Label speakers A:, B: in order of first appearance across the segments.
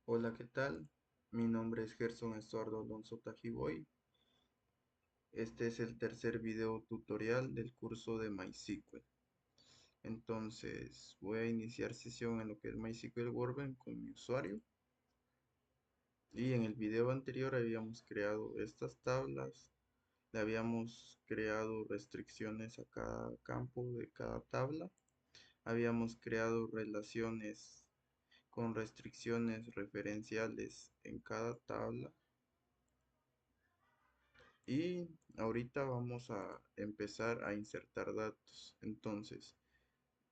A: Hola, ¿qué tal? Mi nombre es Gerson Estuardo Alonso Tajiboy. Este es el tercer video tutorial del curso de MySQL. Entonces, voy a iniciar sesión en lo que es MySQL Workbench con mi usuario. Y en el video anterior habíamos creado estas tablas. Le habíamos creado restricciones a cada campo de cada tabla. Habíamos creado relaciones con restricciones referenciales en cada tabla. Y ahorita vamos a empezar a insertar datos. Entonces,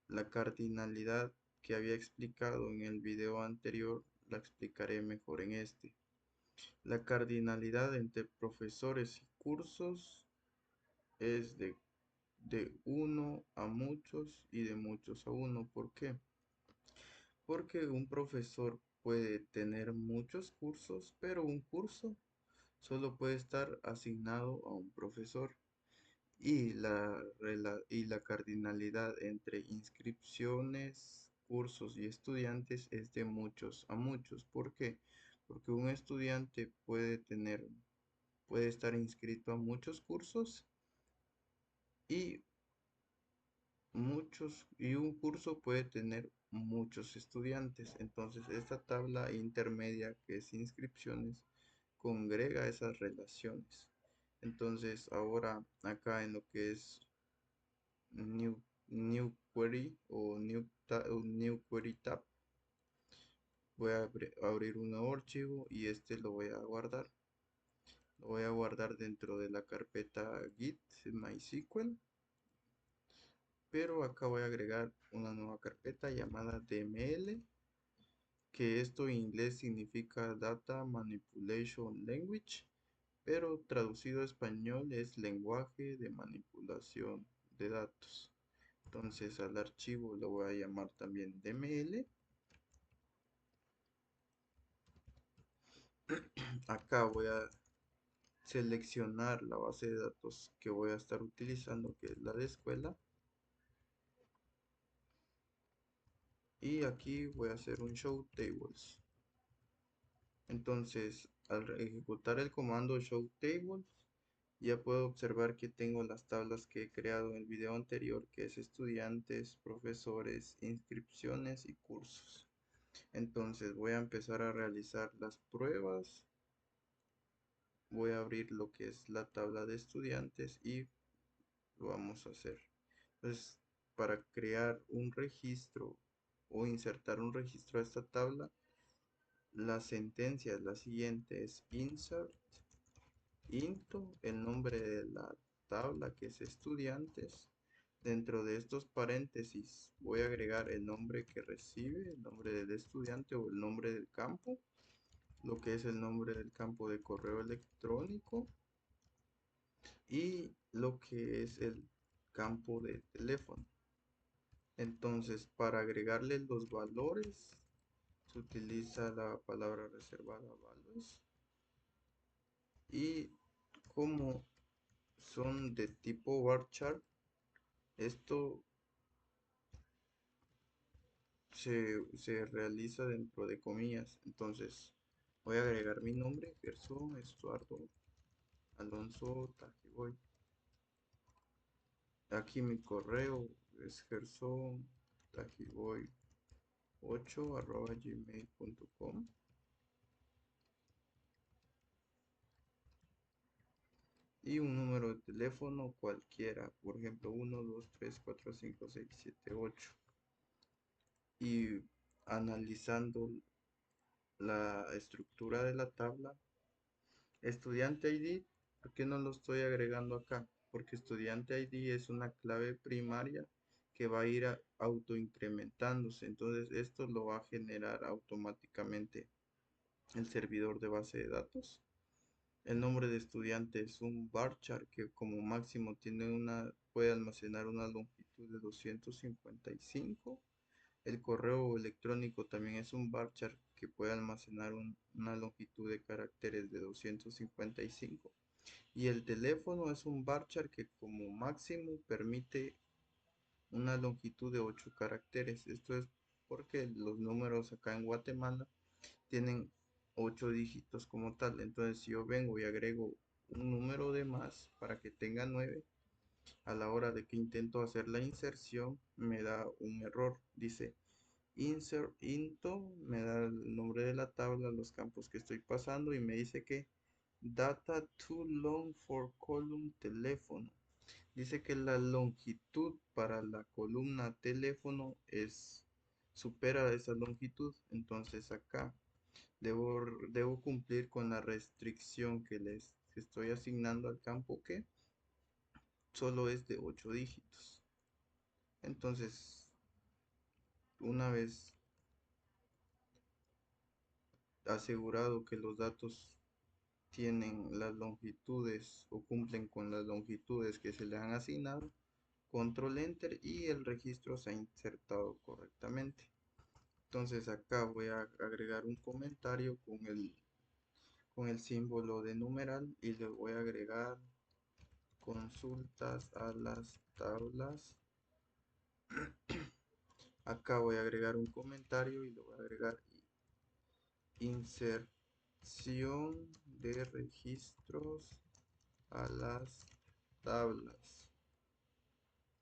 A: la cardinalidad que había explicado en el video anterior la explicaré mejor en este. La cardinalidad entre profesores y cursos es de uno a muchos y de muchos a uno. ¿Por qué? Porque un profesor puede tener muchos cursos, pero un curso solo puede estar asignado a un profesor. Y la cardinalidad entre inscripciones, cursos y estudiantes es de muchos a muchos. ¿Por qué? Porque un estudiante puede estar inscrito a muchos cursos y y un curso puede tener muchos estudiantes. Entonces, esta tabla intermedia que es inscripciones congrega esas relaciones. Entonces, ahora acá en lo que es new query o new query tab, voy a abrir un nuevo archivo y este lo voy a guardar dentro de la carpeta git mysql, pero acá voy a agregar una nueva carpeta llamada dml, que esto en inglés significa data manipulation language, pero traducido a español es lenguaje de manipulación de datos. Entonces al archivo lo voy a llamar también dml. Acá voy a seleccionar la base de datos que voy a estar utilizando, que es la de escuela. Y aquí voy a hacer un show tables. Entonces, al ejecutar el comando show tables, ya puedo observar que tengo las tablas que he creado en el video anterior, que es estudiantes, profesores, inscripciones y cursos. Entonces, voy a empezar a realizar las pruebas. Voy a abrir lo que es la tabla de estudiantes y lo vamos a hacer. Entonces, para crear un registro o insertar un registro a esta tabla, la sentencia es la siguiente: es insert into el nombre de la tabla, que es estudiantes. Dentro de estos paréntesis voy a agregar el nombre que recibe, el nombre del estudiante o el nombre del campo, lo que es el nombre del campo de correo electrónico y lo que es el campo de teléfono. Entonces, para agregarle los valores, se utiliza la palabra reservada values. Y como son de tipo varchar, esto se realiza dentro de comillas. Entonces, voy a agregar mi nombre, Gerson Estuardo Alonso Tajiboy. Aquí mi correo es gersontajiboy8@gmail.com. Y un número de teléfono cualquiera, por ejemplo 1, 2, 3, 4, 5, 6, 7, 8. Y analizando la estructura de la tabla, estudiante ID, ¿por qué no lo estoy agregando acá? Porque estudiante ID es una clave primaria que va a ir autoincrementándose. Entonces esto lo va a generar automáticamente el servidor de base de datos. El nombre de estudiante es un varchar que como máximo puede almacenar una longitud de 255. El correo electrónico también es un varchar que puede almacenar una longitud de caracteres de 255. Y el teléfono es un varchar que como máximo permite una longitud de 8 caracteres. Esto es porque los números acá en Guatemala tienen 8 dígitos como tal. Entonces, si yo vengo y agrego un número de más para que tenga 9, a la hora de que intento hacer la inserción, me da un error. Dice insert into, me da el nombre de la tabla, los campos que estoy pasando y me dice que data too long for column teléfono. Dice que la longitud para la columna teléfono supera esa longitud. Entonces acá debo cumplir con la restricción que les estoy asignando al campo, que solo es de 8 dígitos. Entonces, una vez asegurado que los datos tienen las longitudes o cumplen con las longitudes que se le han asignado, control enter y el registro se ha insertado correctamente. Entonces acá voy a agregar un comentario con el símbolo de numeral y le voy a agregar consultas a las tablas. Acá voy a agregar un comentario y le voy a agregar inserción de registros a las tablas.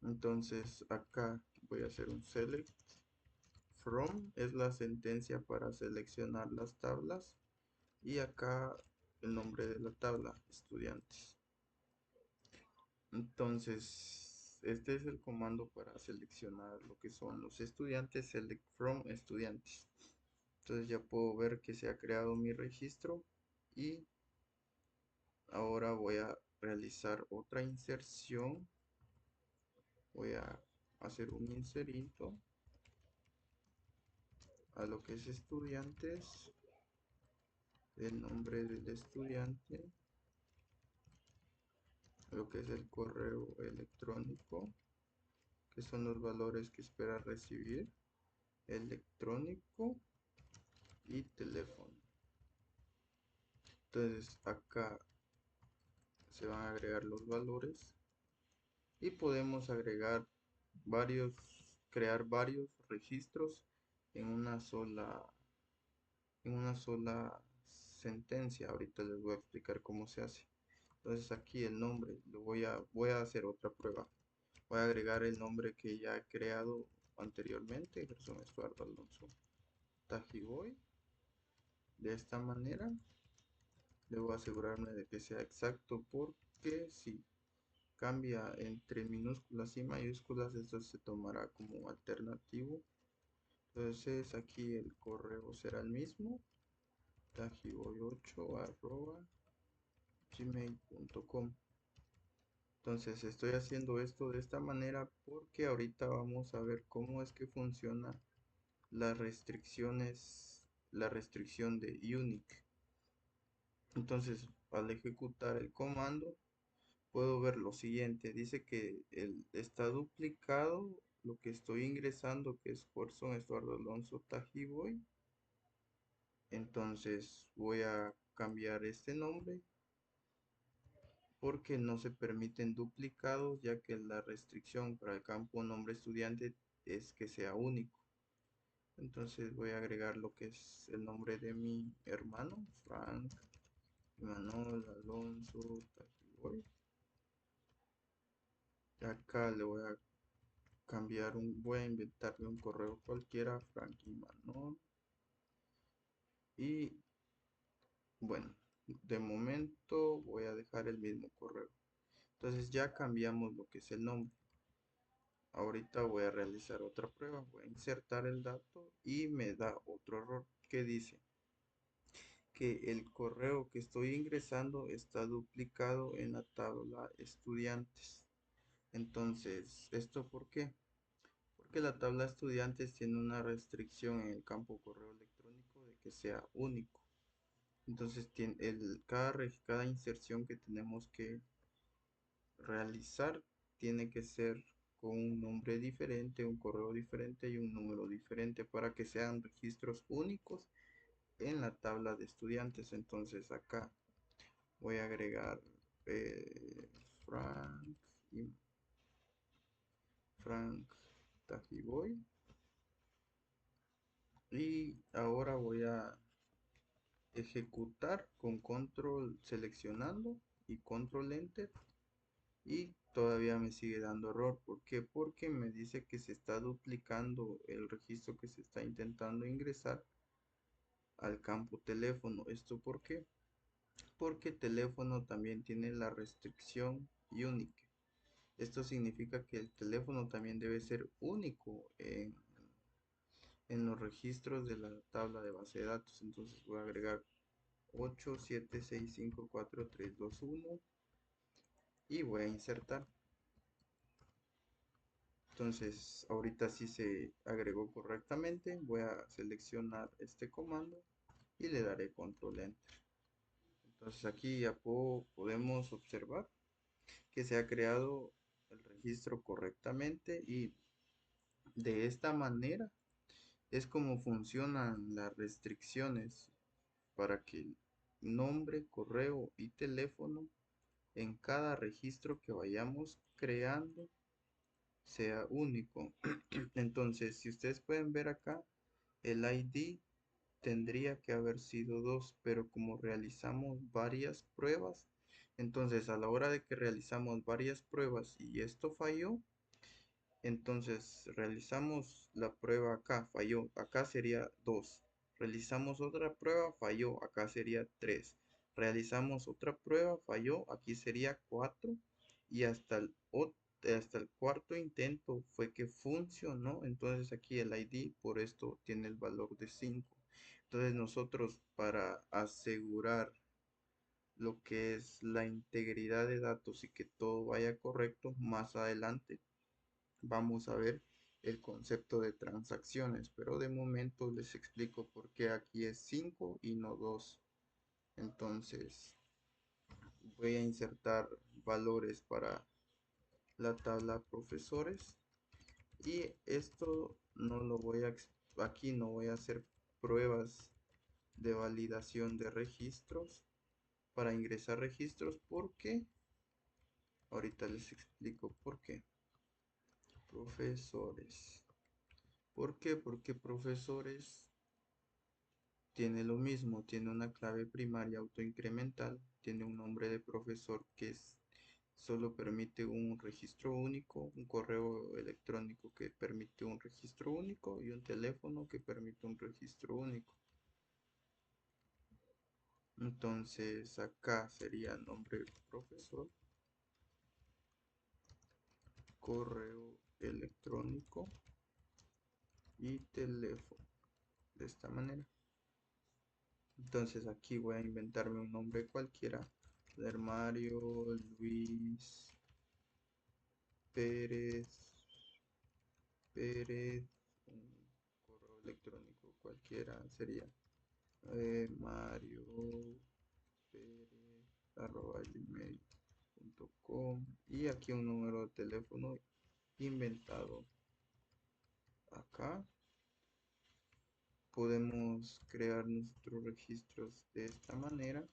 A: Entonces acá voy a hacer un select from, es la sentencia para seleccionar las tablas, y acá el nombre de la tabla, estudiantes. Entonces este es el comando para seleccionar lo que son los estudiantes, select from estudiantes. Entonces ya puedo ver que se ha creado mi registro y ahora voy a realizar otra inserción. Voy a hacer un inserito a lo que es estudiantes, el nombre del estudiante, lo que es el correo electrónico, que son los valores que espera recibir, electrónico y teléfono. Entonces acá se van a agregar los valores y podemos agregar varios, crear varios registros en una sola sentencia. Ahorita les voy a explicar cómo se hace. Entonces aquí el nombre, voy a hacer otra prueba. Voy a agregar el nombre que ya he creado anteriormente, Gerson Estuardo Alonso Tajiboy. De esta manera, debo asegurarme de que sea exacto, porque si cambia entre minúsculas y mayúsculas, esto se tomará como alternativo. Entonces aquí el correo será el mismo, tajiboy8@gmail.com. Entonces estoy haciendo esto de esta manera porque ahorita vamos a ver cómo es que funciona las restricciones, la restricción de unique. Entonces, al ejecutar el comando, puedo ver lo siguiente. Dice que está duplicado lo que estoy ingresando, que es Gerson Estuardo Alonso Tajiboy. Entonces voy a cambiar este nombre porque no se permiten duplicados, ya que la restricción para el campo nombre estudiante es que sea único. Entonces voy a agregar lo que es el nombre de mi hermano, Frank Manuel Alonso Tajiboy. Y acá le voy a voy a inventarle un correo cualquiera, Frank Manuel. Y bueno, de momento voy a dejar el mismo correo. Entonces ya cambiamos lo que es el nombre. Ahorita voy a realizar otra prueba. Voy a insertar el dato y me da otro error que dice que el correo que estoy ingresando está duplicado en la tabla estudiantes. Entonces, ¿esto por qué? Porque la tabla estudiantes tiene una restricción en el campo correo electrónico de que sea único. Entonces, cada inserción que tenemos que realizar tiene que ser con un nombre diferente, un correo diferente y un número diferente para que sean registros únicos en la tabla de estudiantes. Entonces acá voy a agregar Frank y Frank Tajiboy, y ahora voy a ejecutar con control seleccionando y control enter y todavía me sigue dando error. ¿Por qué? Porque me dice que se está duplicando el registro que se está intentando ingresar al campo teléfono. ¿Esto por qué? Porque teléfono también tiene la restricción unique. Esto significa que el teléfono también debe ser único en los registros de la tabla de base de datos. Entonces voy a agregar 8765431 y voy a insertar. Entonces ahorita sí se agregó correctamente. Voy a seleccionar este comando y le daré control enter. Entonces aquí ya podemos observar que se ha creado el registro correctamente y de esta manera es como funcionan las restricciones para que el nombre, correo y teléfono en cada registro que vayamos creando sea único. Entonces, si ustedes pueden ver acá, el ID tendría que haber sido 2, pero como realizamos varias pruebas, entonces a la hora de que realizamos varias pruebas y esto falló, entonces realizamos la prueba acá, falló, acá sería 2. Realizamos otra prueba, falló, acá sería 3. Realizamos otra prueba, falló, aquí sería 4. Y hasta el cuarto intento fue que funcionó. Entonces aquí el ID por esto tiene el valor de 5. Entonces nosotros para asegurar lo que es la integridad de datos y que todo vaya correcto, más adelante vamos a ver el concepto de transacciones, pero de momento les explico por qué aquí es 5 y no 2. Entonces voy a insertar valores para la tabla profesores y esto no lo voy a aquí no voy a hacer pruebas de validación de registros para ingresar registros porque ahorita les explico por qué. Profesores. ¿Por qué? Porque profesores tiene lo mismo, tiene una clave primaria autoincremental, tiene un nombre de profesor que solo permite un registro único, un correo electrónico que permite un registro único y un teléfono que permite un registro único. Entonces acá sería nombre profesor, correo electrónico y teléfono, de esta manera. Entonces aquí voy a inventarme un nombre cualquiera, Mario, Luis, Pérez, un correo electrónico cualquiera sería Mario Pérez @gmail.com y aquí un número de teléfono inventado. Acá podemos crear nuestros registros de esta manera.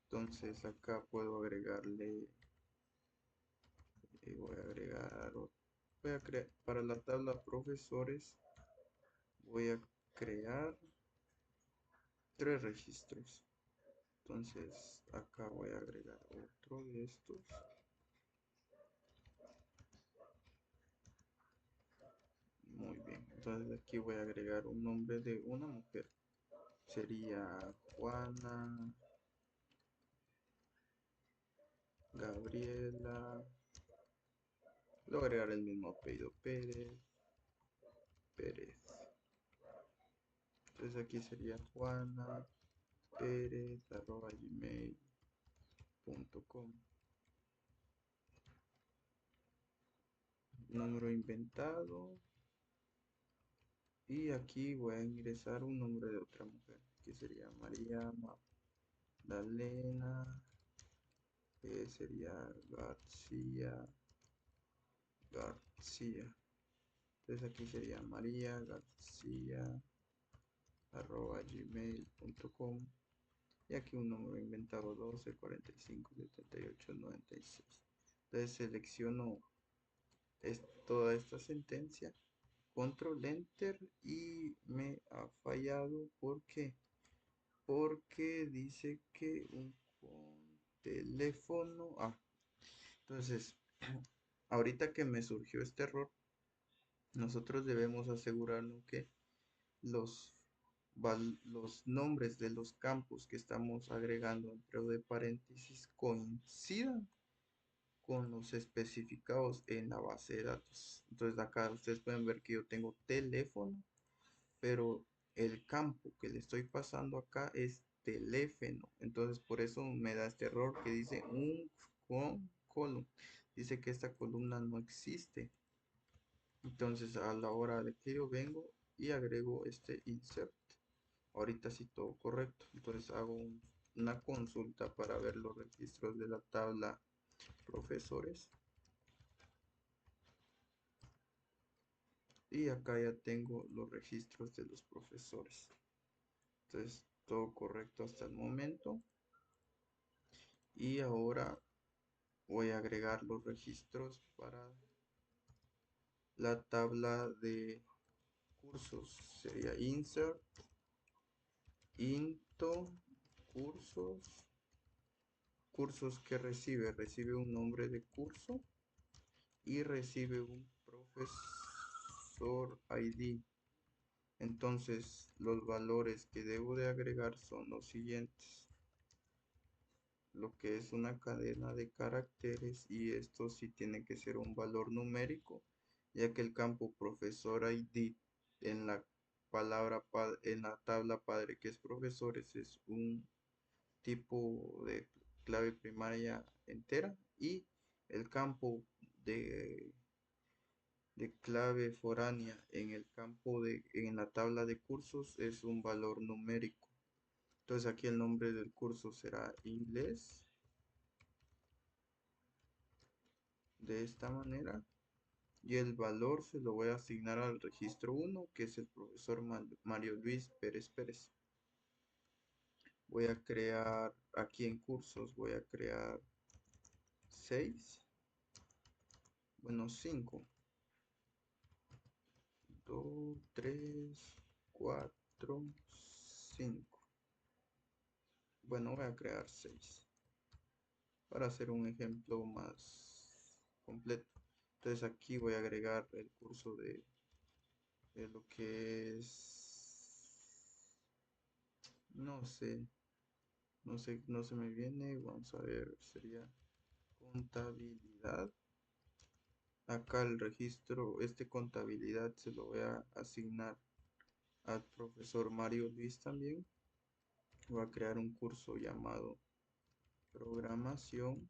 A: Entonces acá puedo agregarle, voy a agregar, voy a crear para la tabla profesores, voy a crear 3 registros. Entonces acá voy a agregar otro de estos. Muy bien. Entonces aquí voy a agregar un nombre de una mujer. Sería Juana, Gabriela. Luego agregar el mismo apellido Pérez, Pérez. Entonces aquí sería Juana Pérez @gmail.com. Número inventado. Y aquí voy a ingresar un nombre de otra mujer, que sería María Magdalena, sería García. Entonces aquí sería María García @gmail.com y aquí un número inventado 12 45 78 96. Entonces selecciono toda esta sentencia, control enter y me ha fallado. ¿Por qué? Porque dice que un teléfono. Entonces, ahorita que me surgió este error, nosotros debemos asegurarnos que los, los nombres de los campos que estamos agregando entre de paréntesis coincidan con los especificados en la base de datos. Entonces acá ustedes pueden ver que yo tengo teléfono, pero el campo que le estoy pasando acá es teléfono. Entonces por eso me da este error que dice un column. Dice que esta columna no existe. Entonces a la hora de que yo vengo y agrego este insert, ahorita sí todo correcto. Entonces hago una consulta para ver los registros de la tabla profesores. Y acá ya tengo los registros de los profesores. Entonces todo correcto hasta el momento. Y ahora voy a agregar los registros para la tabla de cursos. Sería insert, into, cursos. Cursos que recibe un nombre de curso y recibe un profesor ID. Entonces los valores que debo de agregar son los siguientes: lo que es una cadena de caracteres, y esto sí tiene que ser un valor numérico, ya que el campo profesor ID en la en la tabla padre, que es profesores, es un tipo de clave primaria entera, y el campo de, de clave foránea en el campo en la tabla de cursos es un valor numérico. Entonces aquí el nombre del curso será inglés, de esta manera, y el valor se lo voy a asignar al registro 1, que es el profesor Mario Luis Pérez Pérez. Voy a crear aquí en cursos, voy a crear 6, bueno, 5, 2, 3, 4, 5. Bueno, voy a crear 6 para hacer un ejemplo más completo. Entonces aquí voy a agregar el curso de lo que es, no sé, no se me viene. Vamos a ver, sería contabilidad. Acá el registro, contabilidad, se lo voy a asignar al profesor Mario Luis también. Voy a crear un curso llamado programación,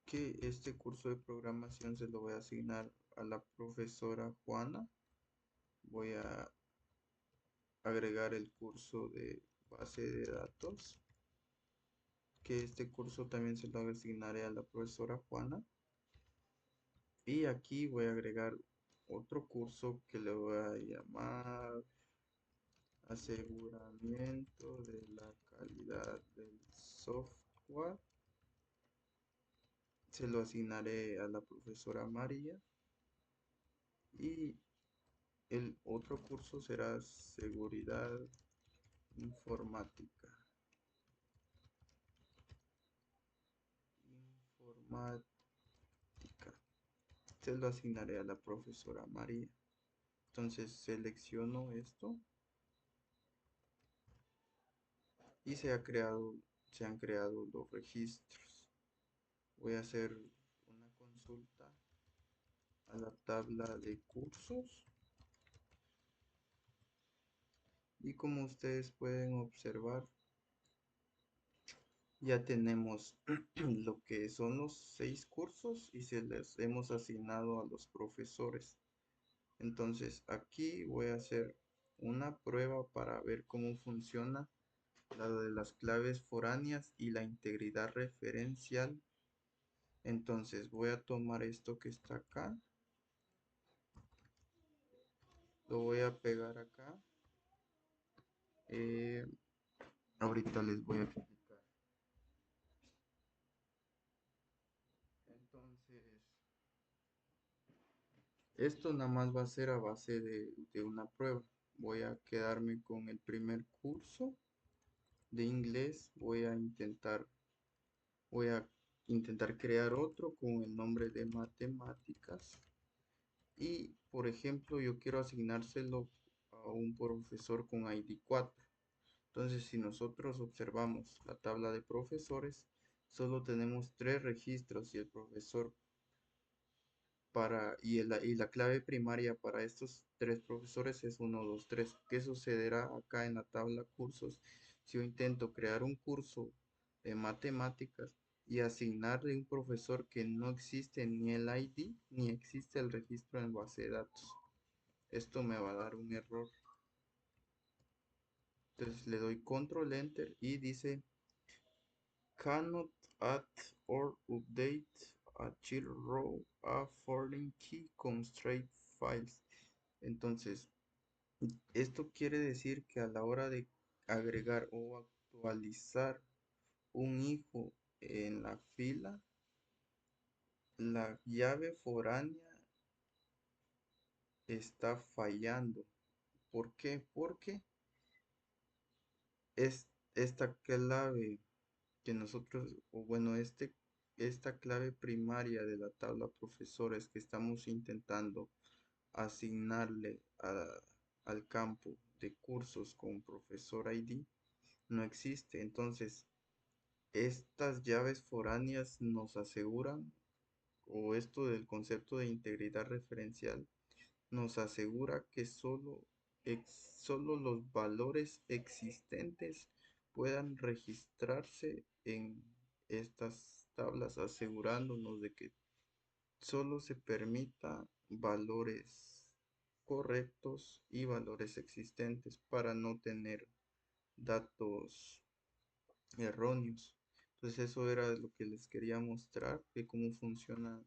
A: que este curso de programación se lo voy a asignar a la profesora Juana. Voy a agregar el curso de base de datos, que este curso también se lo asignaré a la profesora Juana. Y aquí voy a agregar otro curso que le voy a llamar aseguramiento de la calidad del software. Se lo asignaré a la profesora María. Y el otro curso será seguridad informática. Se lo asignaré a la profesora María. Entonces selecciono esto y se han creado los registros. Voy a hacer una consulta a la tabla de cursos, y como ustedes pueden observar, ya tenemos lo que son los 6 cursos y se les hemos asignado a los profesores. Entonces aquí voy a hacer una prueba para ver cómo funciona la de las claves foráneas y la integridad referencial. Entonces voy a tomar esto que está acá, lo voy a pegar acá. Eh, ahorita les voy a explicar. Entonces Esto nada más va a ser a base de una prueba. Voy a quedarme con el primer curso de inglés. Voy a intentar crear otro con el nombre de matemáticas. Y, por ejemplo, yo quiero asignárselo a un profesor con ID 4. Entonces, si nosotros observamos la tabla de profesores, solo tenemos tres registros y el profesor y la clave primaria para estos tres profesores es 1, 2, 3. ¿Qué sucederá acá en la tabla cursos si yo intento crear un curso de matemáticas y asignarle un profesor que no existe ni el ID ni existe el registro en base de datos? Esto me va a dar un error. Entonces le doy control enter y dice cannot add or update a child row a foreign key constraint files. Entonces, esto quiere decir que a la hora de agregar o actualizar un hijo en la fila, la llave foránea está fallando. ¿Por qué? Porque es esta clave que nosotros, o bueno, esta clave primaria de la tabla profesores que estamos intentando asignarle al campo de cursos con profesor ID no existe. Entonces, estas llaves foráneas nos aseguran, o esto del concepto de integridad referencial, nos asegura que solo los valores existentes puedan registrarse en estas tablas, asegurándonos de que solo se permita valores correctos y valores existentes para no tener datos erróneos. Entonces eso era lo que les quería mostrar, de cómo funciona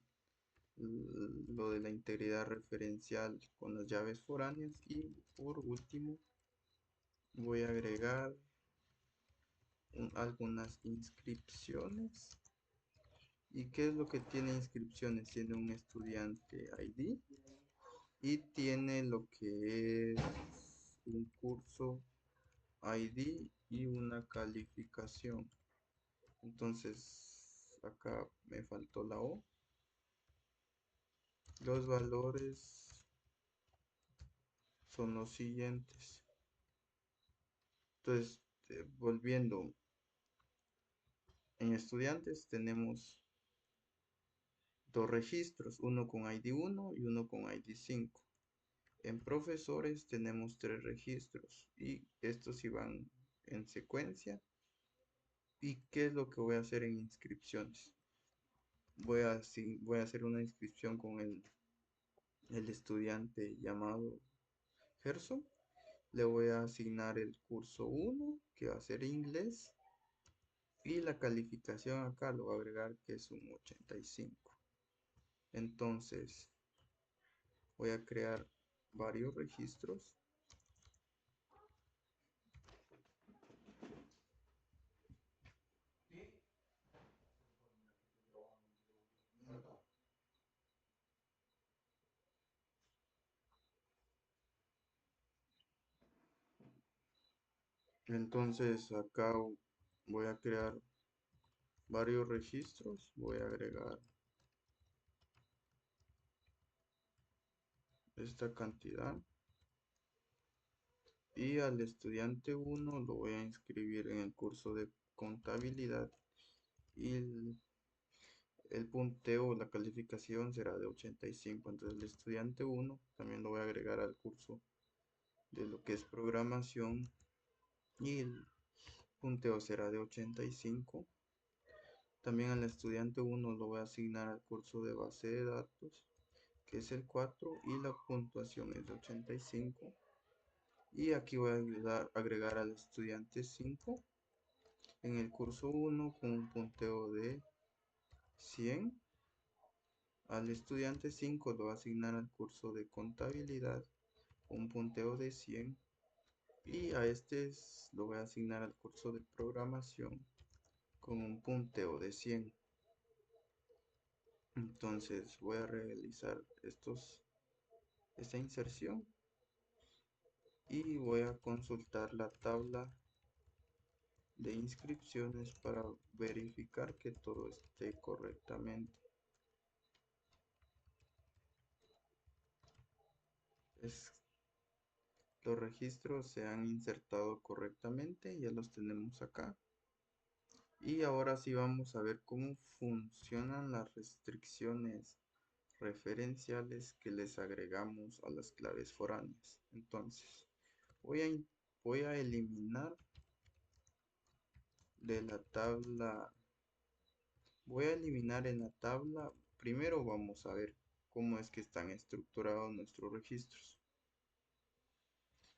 A: lo de la integridad referencial con las llaves foráneas. Y por último voy a agregar algunas inscripciones. ¿Y qué es lo que tiene inscripciones? Tiene un estudiante ID y tiene lo que es un curso ID y una calificación. Entonces acá me faltó la O. Los valores son los siguientes. Entonces, volviendo, en estudiantes tenemos dos registros, uno con ID 1 y uno con ID 5. En profesores tenemos tres registros y estos iban en secuencia. ¿Y qué es lo que voy a hacer en inscripciones? Voy a hacer una inscripción con el estudiante llamado Gerson. Le voy a asignar el curso 1, que va a ser inglés. Y la calificación acá lo voy a agregar que es un 85. Entonces voy a crear varios registros. Entonces acá voy a crear varios registros. Voy a agregar esta cantidad. Y al estudiante 1 lo voy a inscribir en el curso de contabilidad. Y el punteo, la calificación será de 85. Entonces el estudiante 1 también lo voy a agregar al curso de lo que es programación y el punteo será de 85. También al estudiante 1 lo voy a asignar al curso de base de datos, que es el 4, y la puntuación es de 85. Y aquí voy a agregar al estudiante 5 en el curso 1 con un punteo de 100. Al estudiante 5 lo voy a asignar al curso de contabilidad con un punteo de 100. Y a este lo voy a asignar al curso de programación con un punteo de 100. Entonces voy a realizar estos esta inserción y voy a consultar la tabla de inscripciones para verificar que todo esté correctamente. Los registros se han insertado correctamente, ya los tenemos acá. Y ahora sí vamos a ver cómo funcionan las restricciones referenciales que les agregamos a las claves foráneas. Entonces, voy a, voy a eliminar de la tabla, voy a eliminar en la tabla, primero vamos a ver cómo es que están estructurados nuestros registros.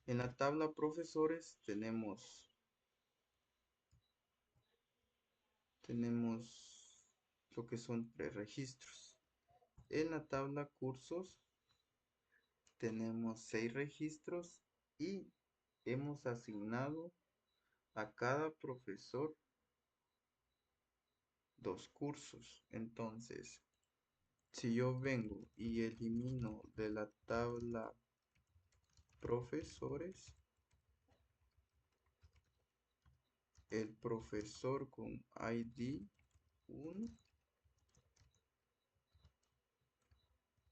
A: En la tabla profesores tenemos lo que son preregistros. En la tabla cursos tenemos 6 registros y hemos asignado a cada profesor 2 cursos. Entonces, si yo vengo y elimino de la tabla profesores el profesor con ID 1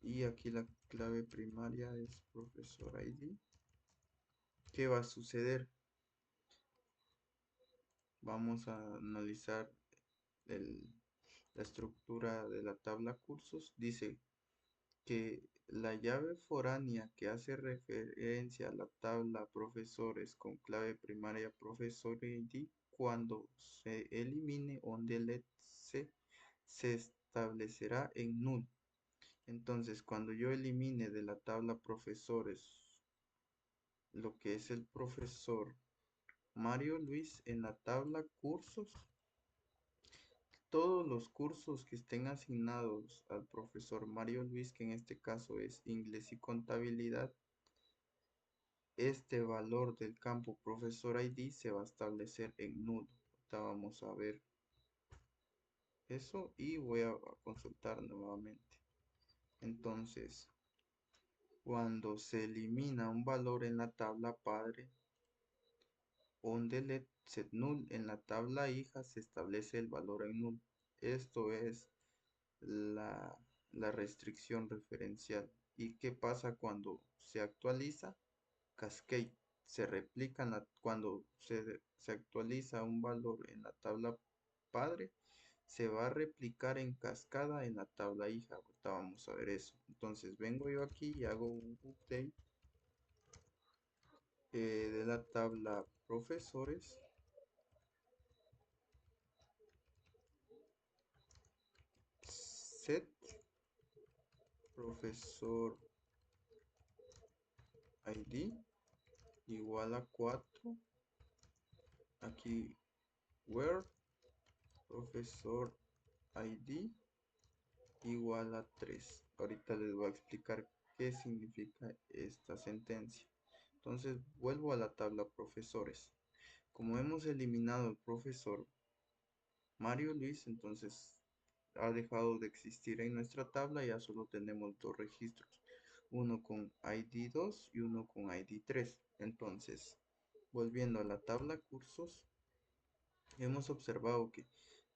A: y aquí la clave primaria es profesor ID, ¿qué va a suceder? Vamos a analizar la estructura de la tabla cursos. Dice que la llave foránea que hace referencia a la tabla profesores con clave primaria profesor ID, cuando se elimine on delete se establecerá en null. Entonces, cuando yo elimine de la tabla profesores lo que es el profesor Mario Luis, en la tabla cursos, todos los cursos que estén asignados al profesor Mario Luis, que en este caso es inglés y contabilidad, este valor del campo profesor ID se va a establecer en nulo. Ahorita vamos a ver eso y voy a consultar nuevamente. Entonces, cuando se elimina un valor en la tabla padre, on delete set null, en la tabla hija se establece el valor en null. Esto es la, la restricción referencial. ¿Y qué pasa cuando se actualiza? Cascade. Se replica cuando se actualiza un valor en la tabla padre, se va a replicar en cascada en la tabla hija. Ahorita vamos a ver eso. Entonces vengo yo aquí y hago un update de la tabla profesores. Set profesor ID igual a 4. Aquí where profesor ID igual a 3. Ahorita les voy a explicar qué significa esta sentencia. Entonces vuelvo a la tabla profesores. Como hemos eliminado el profesor Mario Luis, entonces ha dejado de existir en nuestra tabla. Ya solo tenemos 2 registros, uno con ID 2 y uno con ID 3. Entonces, volviendo a la tabla cursos, hemos observado que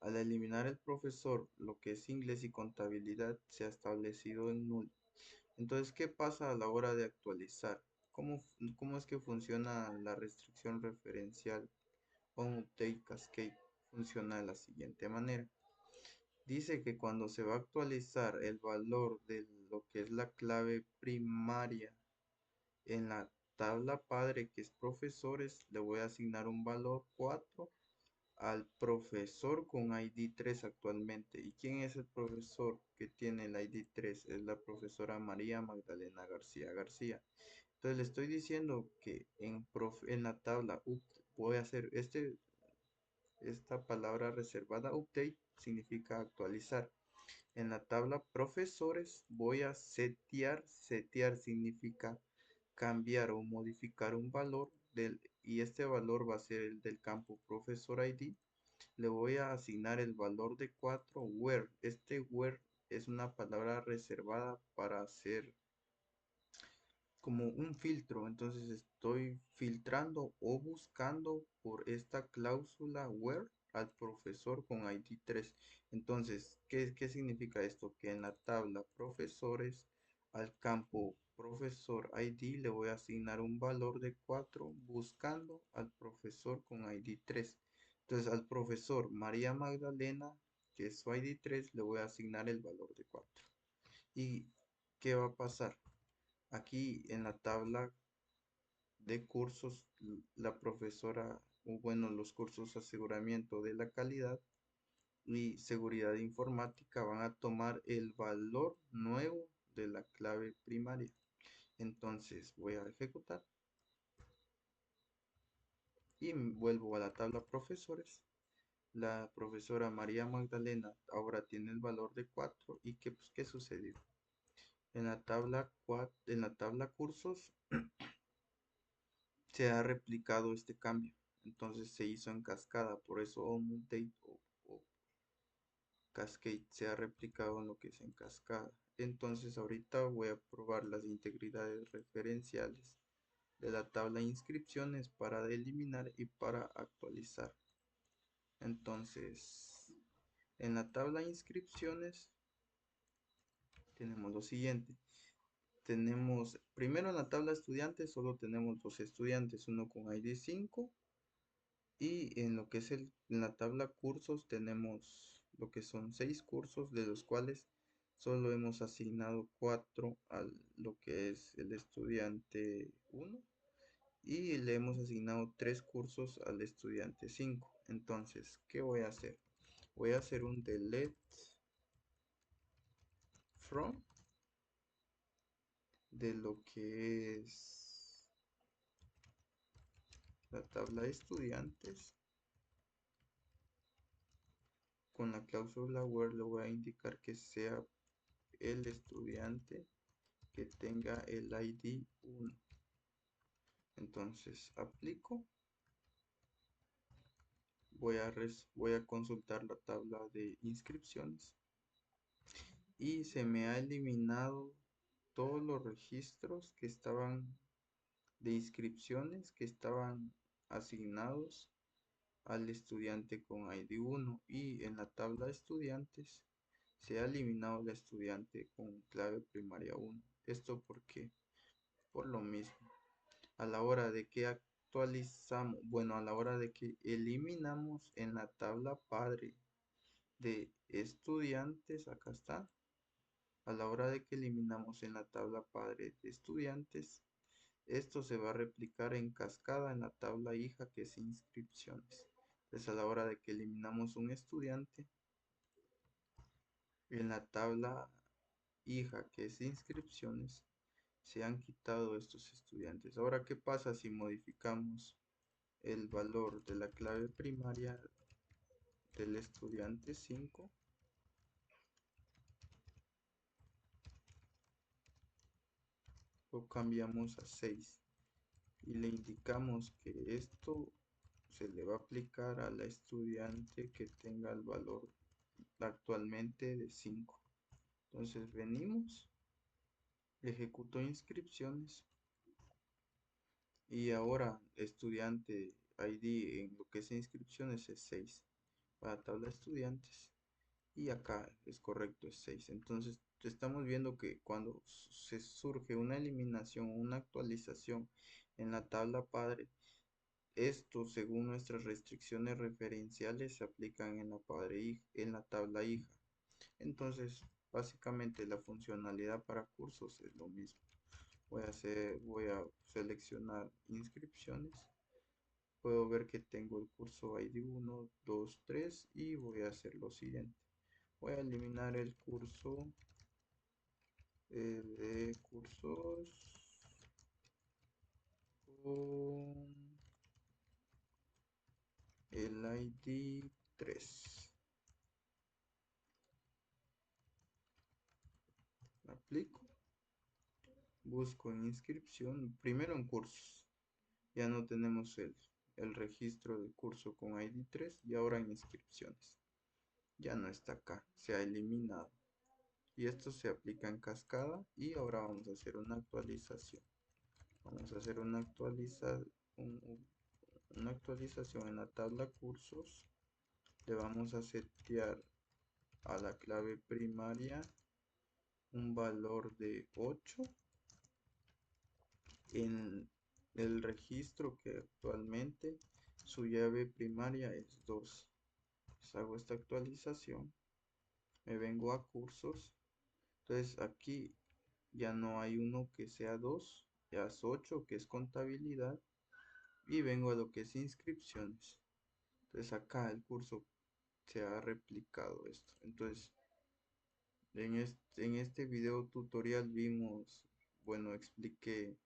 A: al eliminar el profesor, lo que es inglés y contabilidad se ha establecido en null. Entonces, ¿qué pasa a la hora de actualizar? ¿Cómo es que funciona la restricción referencial on update cascade? Funciona de la siguiente manera. Dice que cuando se va a actualizar el valor de lo que es la clave primaria en la tabla padre, que es profesores, le voy a asignar un valor 4 al profesor con ID 3 actualmente. ¿Y quién es el profesor que tiene el ID 3? Es la profesora María Magdalena García García. Entonces le estoy diciendo que en la tabla voy a hacer esta palabra reservada update significa actualizar. En la tabla profesores voy a setear significa cambiar o modificar un valor y este valor va a ser el del campo profesor ID. Le voy a asignar el valor de 4 where. Este where es una palabra reservada para hacer como un filtro. Entonces estoy filtrando o buscando por esta cláusula where al profesor con ID 3. Entonces, ¿qué significa esto? Que en la tabla profesores, al campo profesor ID le voy a asignar un valor de 4 buscando al profesor con ID 3. Entonces, al profesor María Magdalena, que es su ID 3, le voy a asignar el valor de 4. ¿Y qué va a pasar? Aquí en la tabla de cursos, la profesora, o bueno, los cursos aseguramiento de la calidad y seguridad informática van a tomar el valor nuevo de la clave primaria. Entonces voy a ejecutar y vuelvo a la tabla profesores. La profesora María Magdalena ahora tiene el valor de 4 y ¿qué sucedió? En la tabla cursos se ha replicado este cambio. Entonces se hizo en cascada, por eso onMutate o Cascade se ha replicado en lo que es en cascada. Entonces ahorita voy a probar las integridades referenciales de la tabla de inscripciones para eliminar y para actualizar. Entonces, en la tabla de inscripciones tenemos lo siguiente. Tenemos, primero en la tabla de estudiantes solo tenemos dos estudiantes, uno con ID 5 y en lo que es en la tabla cursos tenemos lo que son 6 cursos, de los cuales solo hemos asignado 4 a lo que es el estudiante 1 y le hemos asignado 3 cursos al estudiante 5. Entonces, ¿qué voy a hacer? Voy a hacer un delete from de lo que es la tabla de estudiantes. Con la cláusula where le voy a indicar que sea el estudiante que tenga el ID 1. Entonces aplico, voy a consultar la tabla de inscripciones y se me ha eliminado todos los registros que estaban de inscripciones que estaban asignados al estudiante con ID 1 y en la tabla de estudiantes se ha eliminado el estudiante con clave primaria 1. Esto porque por lo mismo a la hora de que actualizamos, bueno, a la hora de que eliminamos en la tabla padre de estudiantes, acá está, a la hora de que eliminamos en la tabla padre de estudiantes, esto se va a replicar en cascada en la tabla hija que es inscripciones. Entonces a la hora de que eliminamos un estudiante, en la tabla hija que es inscripciones, se han quitado estos estudiantes. Ahora, ¿qué pasa si modificamos el valor de la clave primaria del estudiante 5? Lo cambiamos a 6 y le indicamos que esto se le va a aplicar a la estudiante que tenga el valor actualmente de 5. Entonces venimos, ejecuto inscripciones y ahora estudiante ID en lo que es inscripciones es 6 para tabla de estudiantes y acá es correcto, es 6. Entonces estamos viendo que cuando se surge una eliminación o una actualización en la tabla padre, esto según nuestras restricciones referenciales se aplican en la en la tabla hija. Entonces básicamente la funcionalidad para cursos es lo mismo. Voy a seleccionar inscripciones. Puedo ver que tengo el curso ID 1, 2, 3 y voy a hacer lo siguiente. Voy a eliminar el curso de cursos con el ID 3. Aplico, busco en inscripción, primero en cursos. Ya no tenemos el registro de curso con ID 3 y ahora en inscripciones. Ya no está acá, se ha eliminado. Y esto se aplica en cascada y ahora vamos a hacer una actualización. Vamos a hacer una actualización en la tabla cursos. Le vamos a setear a la clave primaria un valor de 8 en el registro que actualmente su llave primaria es 2. Pues hago esta actualización, me vengo a cursos, entonces aquí ya no hay uno que sea 2, ya es 8 que es contabilidad, y vengo a lo que es inscripciones. Entonces acá el curso se ha replicado esto. Entonces en este video tutorial vimos, bueno, expliqué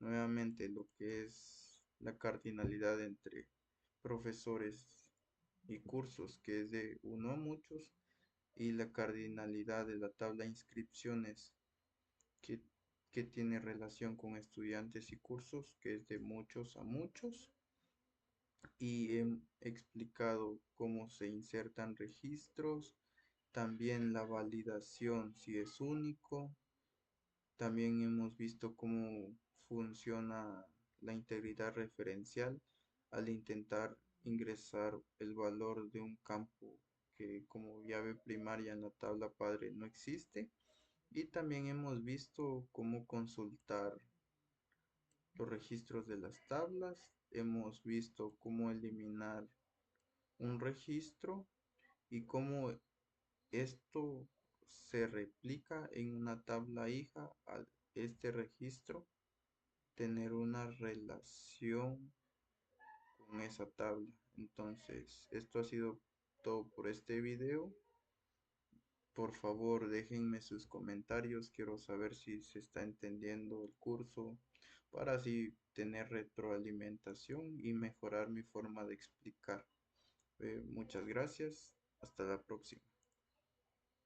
A: nuevamente lo que es la cardinalidad entre profesores y cursos, que es de uno a muchos, y la cardinalidad de la tabla de inscripciones, que, que tiene relación con estudiantes y cursos, que es de muchos a muchos. Y he explicado cómo se insertan registros, también la validación si es único. También hemos visto cómo funciona la integridad referencial al intentar ingresar el valor de un campo que como llave primaria en la tabla padre no existe. Y también hemos visto cómo consultar los registros de las tablas. Hemos visto cómo eliminar un registro y cómo esto se replica en una tabla hija a este registro tener una relación con esa tabla. Entonces, esto ha sido todo por este video. Por favor, déjenme sus comentarios. Quiero saber si se está entendiendo el curso para así tener retroalimentación y mejorar mi forma de explicar. Muchas gracias. Hasta la próxima.